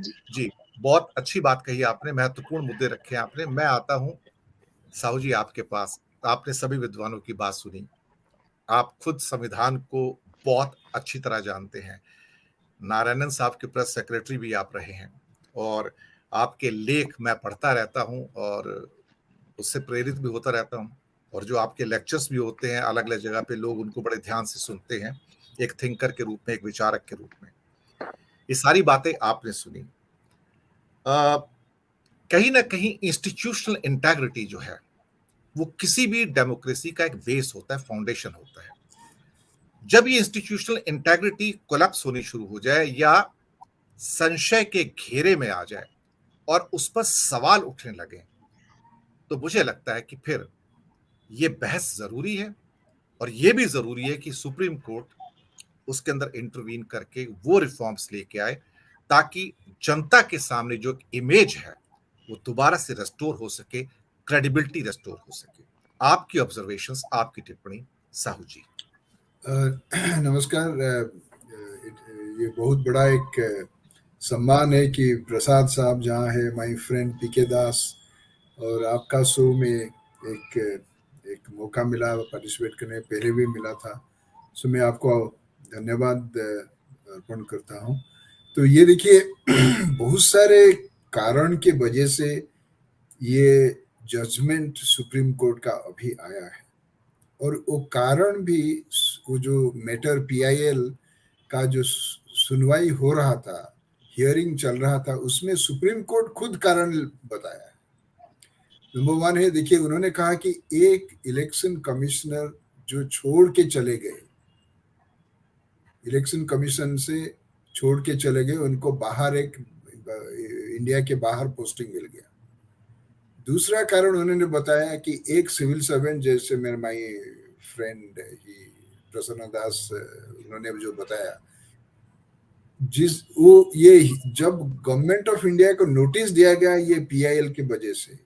जी। जी, बहुत अच्छी बात कही आपने, महत्वपूर्ण मुद्दे रखे आपने। मैं आता हूँ साहू जी आपके पास। आपने सभी विद्वानों की बात सुनी। आप खुद संविधान को बहुत अच्छी तरह जानते हैं। नारायणन साहब के प्रेस सेक्रेटरी भी आप रहे हैं और आपके लेख मैं पढ़ता रहता हूँ और उससे प्रेरित भी होता रहता हूँ। और जो आपके लेक्चर्स भी होते हैं अलग-अलग जगह पे, लोग उनको बड़े ध्यान से सुनते हैं, एक थिंकर के रूप में, एक विचारक के रूप में। ये सारी बातें आपने सुनी। कहीं न कहीं इंस्टीट्यूशनल इंटेग्रिटी जो है, वो किसी भी डेमोक्रेसी का एक बेस होता है, फाउंडेशन होता है। जब ये इंस्टीट्यूशनल इंटेग्रिटी कोलैप्स होनी शुरू हो जाए या संशय के घेरे में आ जाए और उस पर सवाल उठने लगे, तो मुझे लगता है कि फिर ये बहस ज़रूरी है और ये भी ज़रूरी है कि सुप्रीम कोर्ट उसके अंदर इंटरवीन करके वो रिफॉर्म्स लेके आए, ताकि जनता के सामने जो इमेज है, वो दोबारा से रेस्टोर हो सके, क्रेडिबिलिटी रेस्टोर हो सके। आपकी ऑब्जर्वेशंस, आपकी टिप्पणी साहू जी। नमस्कार। ये बहुत बड़ा एक सम्मान है कि प्रसाद साहब जहाँ है, माय फ्रेंड पीके दास, और आपका शो में एक मौका मिला पार्टिसिपेट करने, पहले भी मिला था। सो मैं आपको धन्यवाद अर्पण करता हूँ। तो ये देखिए बहुत सारे कारण के वजह से ये जजमेंट सुप्रीम कोर्ट का अभी आया है, और वो कारण भी वो जो मैटर पीआईएल का जो सुनवाई हो रहा था, हियरिंग चल रहा था, उसमें सुप्रीम कोर्ट खुद कारण बताया है। नंबर वन है, देखिए उन्होंने कहा कि एक इलेक्शन कमिश्नर जो छोड़ के चले गए, इलेक्शन कमीशन से छोड़ के चले गए, उनको बाहर इंडिया के बाहर पोस्टिंग मिल गया। दूसरा कारण उन्होंने बताया कि एक सिविल सर्वेंट, जैसे मेरे माई फ्रेंड ही प्रसन्न दास, उन्होंने जो बताया, ये जब गवर्नमेंट ऑफ इंडिया को नोटिस दिया गया ये पीआईएल की वजह से,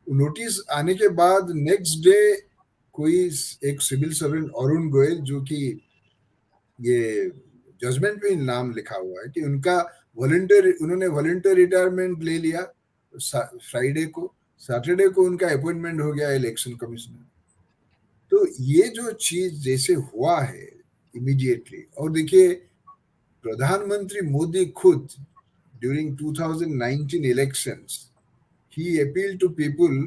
नोटिस आने के बाद नेक्स्ट डे कोई एक सिविल सर्वेंट अरुण गोयल, जो कि ये जजमेंट में नाम लिखा हुआ है कि उन्होंने वॉलंटियर रिटायरमेंट ले लिया फ्राइडे को, सैटरडे को उनका अपॉइंटमेंट हो गया इलेक्शन कमिश्नर। तो ये जो चीज जैसे हुआ है इमीडिएटली, और देखिए प्रधानमंत्री मोदी खुद ड्यूरिंग 2019 इलेक्शंस ही अपील टू पीपल,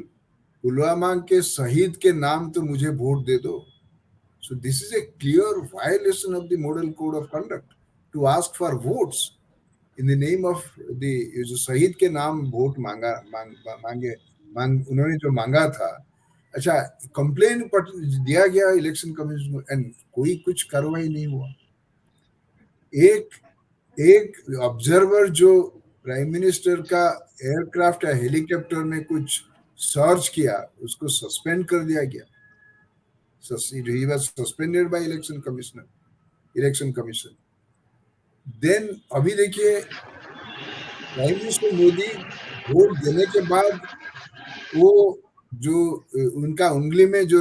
पुलवामा के शहीद के नाम तो मुझे वोट दे दो। So this is a clear violation of the model code of conduct to ask for votes in the name of the जो शहीद के नाम वोट उन्होंने जो मांगा था। अच्छा, कंप्लेन दिया गया इलेक्शन कमीशन एंड कोई कुछ कार्रवाई नहीं हुआ। एक ऑब्जर्वर जो प्राइम मिनिस्टर का एयरक्राफ्ट या हेलीकॉप्टर में कुछ सर्च किया, उसको सस्पेंड कर दिया गया। He was suspended by election commission. Then अभी देखिए प्राइम मिनिस्टर मोदी वोट देने के बाद वो जो उनका उंगली में जो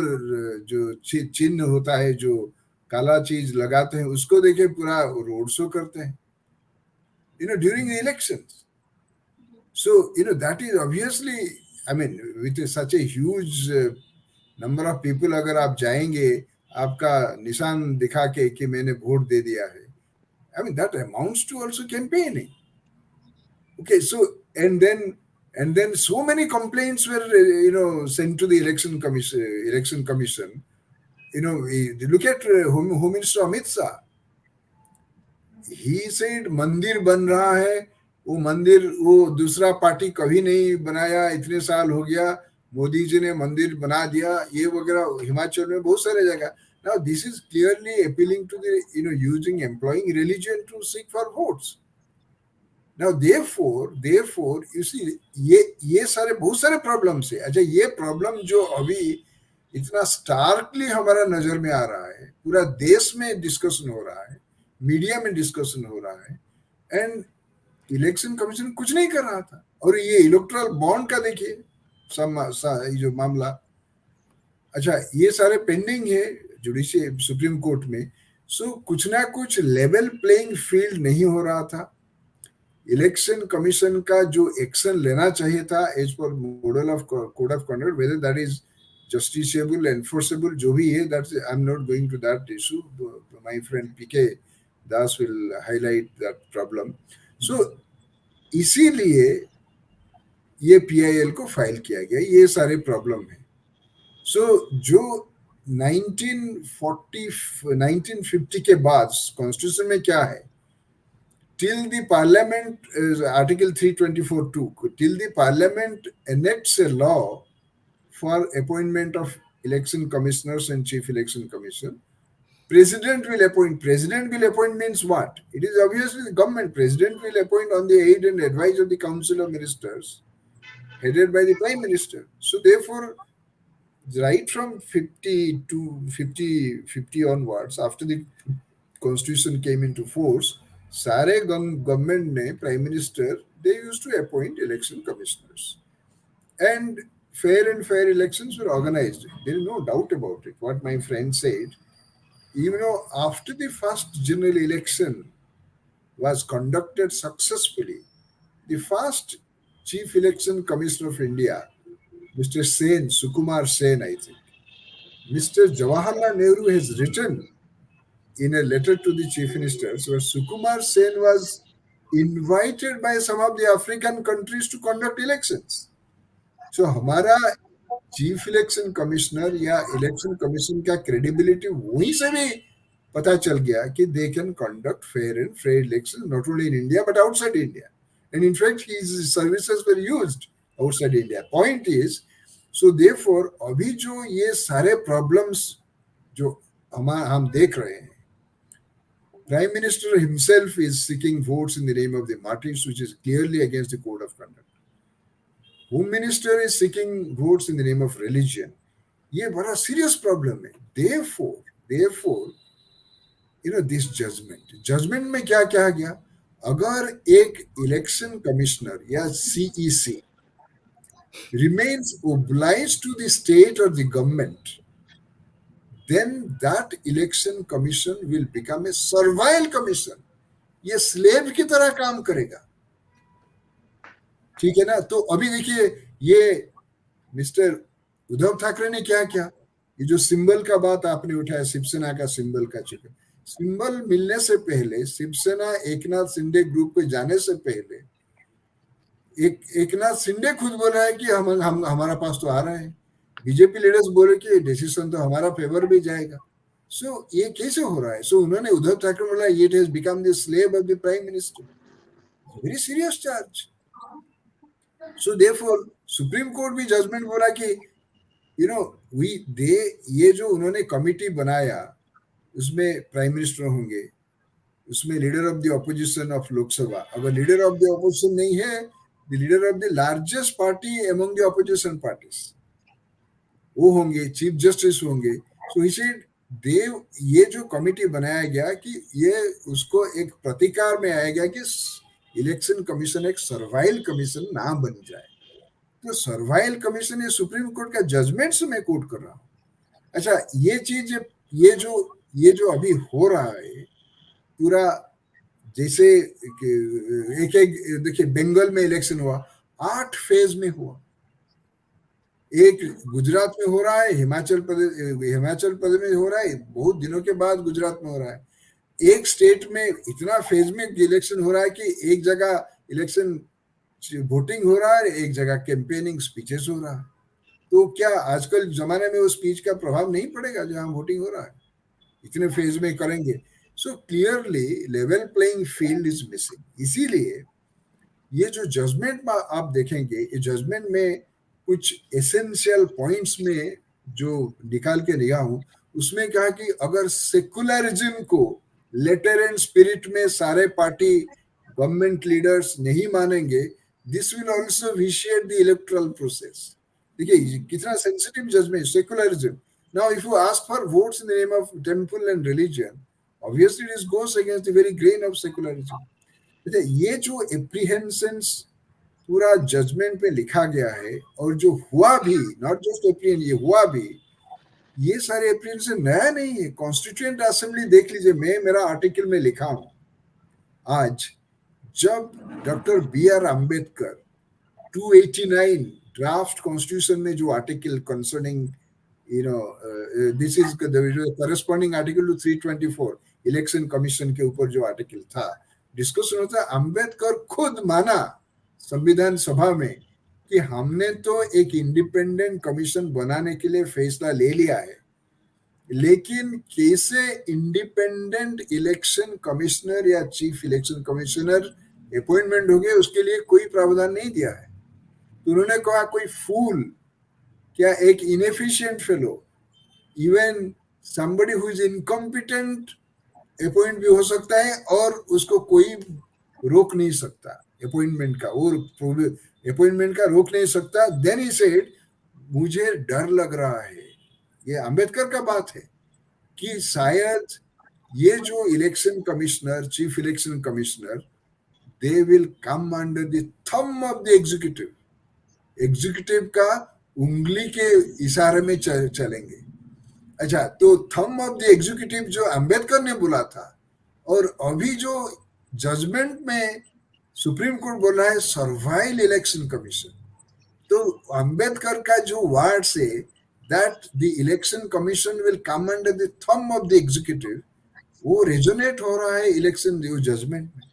चिन्ह होता है, जो काला चीज लगाते हैं, उसको देखिए पूरा रोड शो करते हैं, during the elections. So that is obviously, I mean, with such a huge number of people, अगर आप जाएंगे आपका निशान दिखा के कि मैंने वोट दे दिया है, I mean that amounts to also campaigning. Okay, so and then so many complaints were sent to the election commission. Look at Home Minister Amit Shah. He said मंदिर बन रहा है, वो मंदिर वो दूसरा पार्टी कभी नहीं बनाया, इतने साल हो गया, मोदी जी ने मंदिर बना दिया, ये वगैरह हिमाचल में बहुत सारे जगह। Now this is clearly appealing to the employing religion to seek for votes. Now therefore you see ये सारे बहुत सारे प्रॉब्लम्स है। अच्छा, ये प्रॉब्लम जो अभी इतना स्टार्कली हमारा नजर में आ रहा है, पूरा देश में डिस्कशन हो रहा है, मीडिया में डिस्कशन हो रहा है, एंड इलेक्शन कमीशन कुछ नहीं कर रहा था। और ये इलेक्टोरल बॉन्ड का देखिए जो मामला, अच्छा ये सारे पेंडिंग है जुडिशियल सुप्रीम कोर्ट में। सो कुछ ना कुछ लेवल प्लेइंग फील्ड नहीं हो रहा था। इलेक्शन कमीशन का जो एक्शन लेना चाहिए था as per model of code of conduct, whether that is justiciable, enforceable, जो भी है, that's I'm not going to that issue. My friend PK Das will highlight that problem. So इसीलिए ये PIL को फाइल किया गया, ये सारे प्रॉब्लम है. सो जो 1950 के बाद कॉन्स्टिट्यूशन में क्या है, till the parliament, article 324(2), till the parliament enacts a law for appointment of election commissioners and chief election commissioner, president will appoint. President will appoint means what? It is obviously the government. President will appoint on the aid and advice of the council of ministers headed by the prime minister. So therefore, right from 50 onwards, after the constitution came into force, सारे government ने, prime minister, they used to appoint election commissioners, and fair elections were organized. There is no doubt about it. What my friend said, even though after the first general election was conducted successfully, the first chief election commissioner of India, Mr. Sen, Sukumar Sen, I think, Mr. Jawaharlal Nehru has written in a letter to the chief ministers where Sukumar Sen was invited by some of the African countries to conduct elections. So हमारा chief election commissioner या election commission का credibility वहीं से भी पता चल गया कि they can conduct fair and fair election not only in India but outside India, and in fact his services were used outside India. Point is, so therefore अभी जो ये सारे प्रॉब्लम्स जो हम देख रहे हैं, prime minister himself is seeking votes in the name of the Martins which is clearly against the code of conduct. Home Minister is seeking votes in the name of religion. ये बड़ा serious problem है. Therefore, this judgment में क्या कहा गया, अगर एक election commissioner या CEC remains obliged to the state or the government, then that election commission will become a servile commission. ये slave की तरह काम करेगा. ठीक है ना. तो अभी देखिए ये मिस्टर उद्धव ठाकरे ने क्या किया, ये जो सिंबल का बात आपने उठाया, शिवसेना का सिंबल का चित्र, सिंबल मिलने से पहले शिवसेना एकनाथ शिंदे ग्रुप पे जाने से पहले एकनाथ शिंदे खुद बोल रहा है कि हम हमारा पास तो आ रहे हैं, बीजेपी लीडर्स बोले कि डिसीजन तो हमारा फेवर भी जाएगा. सो ये कैसे हो रहा है? सो उन्होंने उद्धव ठाकरे बोला it has become the slave of the prime minister. Very serious charge. So therefore supreme court भी जजमेंट बोला कि ये जो उन्होंने कमिटी बनाया उसमें प्राइम मिनिस्टर होंगे, उसमें leader of the opposition of Lok Sabha, अगर लीडर ऑफ द ऑपोजिशन नहीं है, the leader of the largest party among the opposition parties वो होंगे, चीफ जस्टिस होंगे. सो ही सेड ये जो कमिटी बनाया गया कि ये उसको एक प्रतिकार में आया गया कि इलेक्शन कमीशन एक सर्वाइल कमीशन ना बन जाए. तो सर्वाइल कमीशन ये सुप्रीम कोर्ट का जजमेंट से मैं कोट कर रहा हूँ. अच्छा, ये चीज ये जो अभी हो रहा है पूरा, जैसे एक देखिए बंगाल में इलेक्शन हुआ, 8 फेज में हुआ. एक गुजरात में हो रहा है, हिमाचल प्रदेश में हो रहा है, बहुत दिनों के बाद गुजरात में हो रहा है. एक स्टेट में इतना फेज में इलेक्शन हो रहा है कि एक जगह इलेक्शन वोटिंग हो रहा है, एक जगह कैंपेनिंग स्पीचेस हो रहा है. तो क्या आजकल जमाने में वो स्पीच का प्रभाव नहीं पड़ेगा जहां वोटिंग हो रहा है? इतने फेज में करेंगे. So clearly level playing field is missing. इसीलिए ये जो जजमेंट आप देखेंगे, ये जजमेंट में कुछ एसेंशियल पॉइंट्स में जो निकाल के लिया हूं, उसमें कहा कि अगर सेकुलरिज्म को लेटर एंड स्पिरिट में सारे पार्टी गवर्नमेंट लीडर्स नहीं मानेंगे, this will also vitiate the electoral process. देखिए कितना sensitive judgment, secularism. Now if you ask for votes in the name of temple and religion, obviously it is goes against the very grain of secularism. ये जो apprehensions पूरा judgement में लिखा गया है, और जो हुआ भी, नॉट जस्ट एप्रीहेंशन, ये हुआ भी, ये सारे अप्रील से नया नहीं है. कॉन्स्टिट्यूएंट असेंबली देख लीजिए, मैं मेरा आर्टिकल में लिखा हूं आज, जब doctor B R Ambedkar 289 draft constitution में जो article concerning this is corresponding article to 324 election commission के ऊपर जो आर्टिकल था, डिस्कशन होता, अम्बेडकर खुद माना संविधान सभा में कि हमने तो एक इंडिपेंडेंट कमीशन बनाने के लिए फैसला ले लिया है, लेकिन कैसे इंडिपेंडेंट इलेक्शन कमिश्नर या चीफ इलेक्शन कमिश्नर अपॉइंटमेंट हो गए उसके लिए कोई प्रावधान नहीं दिया है। तो उन्होंने कहा कोई फूल, क्या एक inefficient fellow, even somebody who is incompetent appoint भी हो सकता है और उसको कोई रोक नहीं सकता अपॉइंटमेंट का, और अपॉइंटमेंट का रोक नहीं सकता। देन ही सेड मुझे डर लग रहा है, ये अंबेडकर का बात है, कि शायद ये जो election commissioner, chief election commissioner, they will come under the thumb of the executive, executive का उंगली के इशारे में चलेंगे। अच्छा, तो थंब ऑफ द एग्जीक्यूटिव जो अंबेडकर ने बोला था, और अभी जो जजमेंट में सुप्रीम कोर्ट बोल रहा है सर्वाइल इलेक्शन कमीशन, तो अंबेडकर का जो word say that the election commission will come under the thumb of the executive, वो रेजोनेट हो रहा है इलेक्शन जजमेंट में।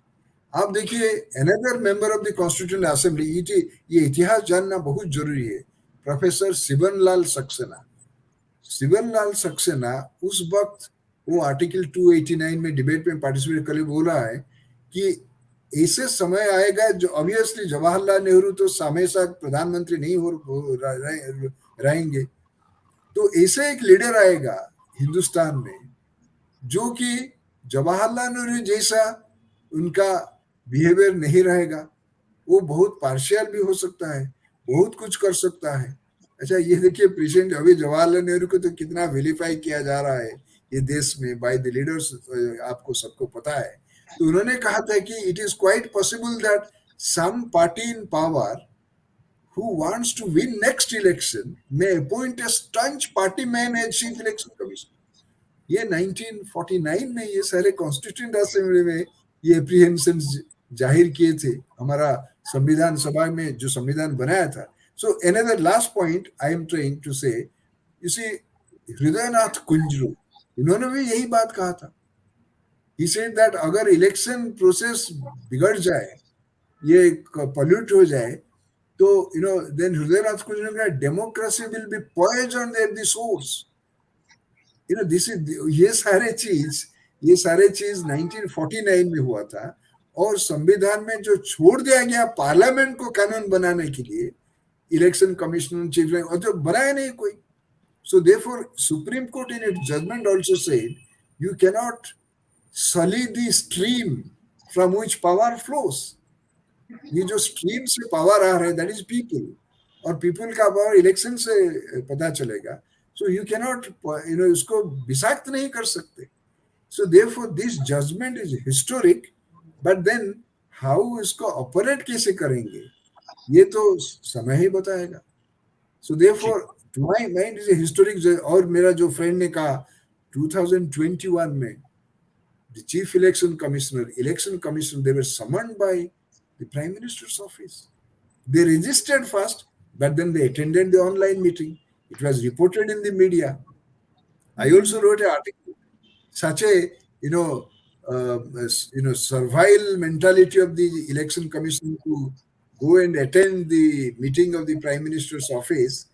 आप देखिए, another member of the constituent assembly, ये इतिहास जानना बहुत जरूरी है, प्रोफेसर शिवनलाल सक्सेना। शिवनलाल सक्सेना उस वक्त वो आर्टिकल 289 में डिबेट में पार्टिसिपेट करके बोला है कि ऐसे समय आएगा जो ऑब्वियसली जवाहरलाल नेहरू तो हमेशा प्रधानमंत्री नहीं रहेंगे, तो ऐसे एक लीडर आएगा हिंदुस्तान में जो कि जवाहरलाल नेहरू जैसा उनका बिहेवियर नहीं रहेगा, वो बहुत पार्शियल भी हो सकता है, बहुत कुछ कर सकता है। अच्छा, ये देखिए प्रेसिडेंट अभी जवाहरलाल नेहरू को तो कितना विलिफाई किया जा रहा है ये देश में बाय द लीडर्स, आपको सबको पता है। तो उन्होंने कहा था कि it is quite possible that some party in power who wants to win next election may appoint a staunch party man as chief election commissioner. ये 1949 में ये सारे कॉन्स्टिट्यूएंट असेंबली में ये एप्रीहेंशन जाहिर किए थे, हमारा संविधान सभा में जो संविधान बनाया था। So another last point I am trying to say, you see, Hridaynath Kunzru, इन्होंने भी यही बात कहा था। ही सेड दैट अगर इलेक्शन प्रोसेस बिगड़ जाए, ये पॉल्यूट हो जाए, तो देन हृदयनाथ कुंजरू ने कहा democracy will be poisoned at the source. This is, ये सारे चीज 1949 में हुआ था, और संविधान में जो छोड़ दिया गया पार्लियामेंट को कानून बनाने के लिए, इलेक्शन कमिश्नर, चीफ, और जो बनाया नहीं कोई। So therefore Supreme Court in its judgment also said you can not sully the stream from which power flows. ये जो स्ट्रीम से पावर आ रहा है दैट इज पीपल, और पीपल का पावर इलेक्शन से पता चलेगा। सो यू कैन नॉट इसको विषाक्त नहीं कर सकते। So therefore this judgment is historic, but then how इसको ऑपरेट कैसे करेंगे ये तो समय ही बताएगा। So therefore to my mind is a historic. और मेरा जो फ्रेंड ने कहा 2021 में the chief election commissioner, they were summoned by the prime minister's office. They registered first, but then they attended the online meeting. It was reported in the media. I also wrote an article. Such a servile mentality of the election commission to go and attend the meeting of the prime minister's office,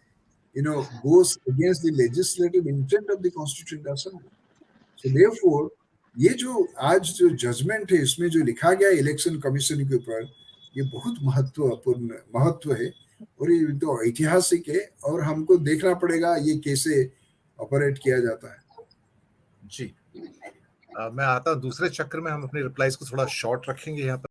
goes against the legislative intent of the constituent assembly. So therefore, ये जो आज जो judgement है इसमें जो लिखा गया election commission के ऊपर, ये बहुत महत्व है, और ये तो ऐतिहासिक है, और हमको देखना पड़ेगा ये कैसे ऑपरेट किया जाता है। जी, मैं आता हूँ दूसरे चक्र में, हम अपने रिप्लाईज को थोड़ा शॉर्ट रखेंगे यहाँ पर।